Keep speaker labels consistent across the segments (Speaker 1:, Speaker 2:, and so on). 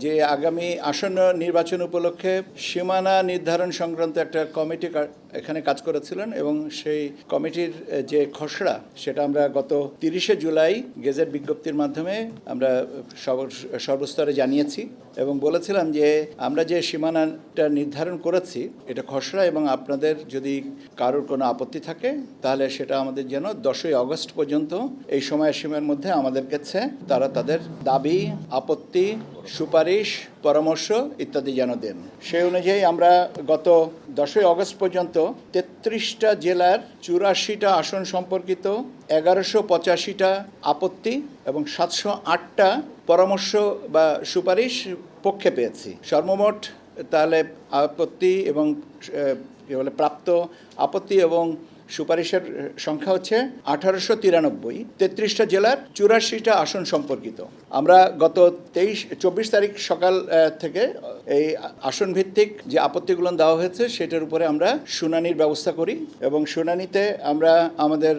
Speaker 1: যে আগামী আসন্ন নির্বাচন উপলক্ষে সীমানা নির্ধারণ সংক্রান্ত একটা কমিটি এখানে কাজ করেছিলেন এবং সেই কমিটির যে খসড়া সেটা আমরা গত 30শে জুলাই গেজেট বিজ্ঞপ্তির মাধ্যমে আমরা সর্বস্তরে জানিয়েছি এবং বলেছিলাম যে আমরা যে সীমানাটা নির্ধারণ করেছি এটা খসড়া এবং আপনাদের যদি কারোর কোনো আপত্তি থাকে তাহলে সেটা আমাদের যেন 10ই আগস্ট পর্যন্ত এই সময়সীমার মধ্যে আমাদের কাছে তারা তাদের দাবি, আপত্তি, সুপারিশ, পরামর্শ ইত্যাদি যেন দেন। সেই অনুযায়ী আমরা গত 10ই আগস্ট পর্যন্ত 33টা জেলার 84টা আসন সম্পর্কিত 1185টা আপত্তি এবং 708টা পরামর্শ বা সুপারিশ পক্ষে পেয়েছি। সর্বমোট তাহলে আপত্তি এবং প্রাপ্ত আপত্তি এবং সুপারিশের সংখ্যা হচ্ছে 1893, 33টা জেলার 84টা আসন সম্পর্কিত। আমরা গত 24 তারিখ সকাল থেকে এই আসন ভিত্তিক যে আপত্তিগুলো দেওয়া হয়েছে সেটার উপরে আমরা শুনানির ব্যবস্থা করি এবং শুনানিতে আমরা আমাদের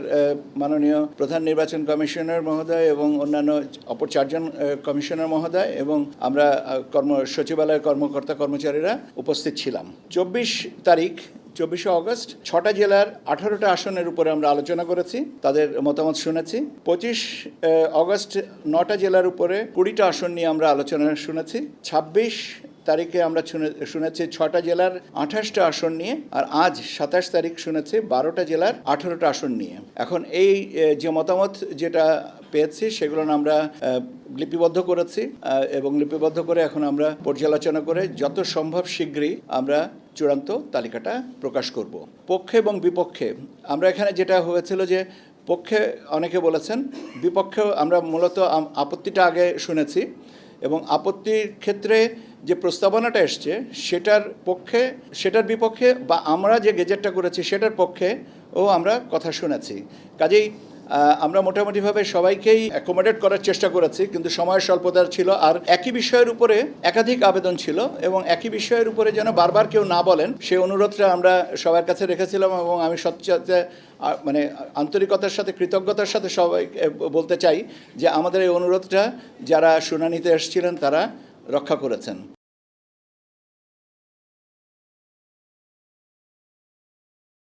Speaker 1: মাননীয় প্রধান নির্বাচন কমিশনার মহোদয় এবং অন্যান্য অপর 4 জন কমিশনার মহোদয় এবং আমরা সচিবালয়ের কর্মকর্তা কর্মচারীরা উপস্থিত ছিলাম। 24শে আগস্ট 6টা জেলার 18টা আসনের উপরে আমরা আলোচনা করেছি, তাদের মতামত শুনেছি। 25 আগস্ট 9টা জেলার উপরে 20টা আসন নিয়ে আমরা আলোচনা শুনেছি। 26 তারিখে আমরা শুনেছি 6টা জেলার 28টা আসন নিয়ে, আর আজ 27 তারিখ শুনেছি 12টা জেলার 18টা আসন নিয়ে। এখন এই যে মতামত যেটা পেয়েছি সেগুলো আমরা লিপিবদ্ধ করেছি এবং লিপিবদ্ধ করে এখন আমরা পর্যালোচনা করে যত সম্ভব শীঘ্রই আমরা চূড়ান্ত তালিকাটা প্রকাশ করব। পক্ষে এবং বিপক্ষে আমরা এখানে যেটা হয়েছিল যে পক্ষে অনেকে বলেছেন, বিপক্ষেও আমরা মূলত আপত্তিটা আগে শুনেছি এবং আপত্তির ক্ষেত্রে যে প্রস্তাবনাটা এসছে সেটার পক্ষে, সেটার বিপক্ষে বা আমরা যে গেজেটটা করেছি সেটার পক্ষে ও আমরা কথা শুনেছি। কাজেই আমরা মোটামুটিভাবে সবাইকেই অ্যাকোমোডেট করার চেষ্টা করেছি, কিন্তু সময়ের স্বল্পতা ছিল আর একই বিষয়ের উপরে একাধিক আবেদন ছিল এবং একই বিষয়ের উপরে যেন বারবার কেউ না বলেন সেই অনুরোধটা আমরা সবার কাছে রেখেছিলাম এবং আমি সবচেয়ে আন্তরিকতার সাথে, কৃতজ্ঞতার সাথে সবাইকে বলতে চাই যে আমাদের এই অনুরোধটা যারা শুনানিতে এসেছিলেন তারা রক্ষা করেছেন।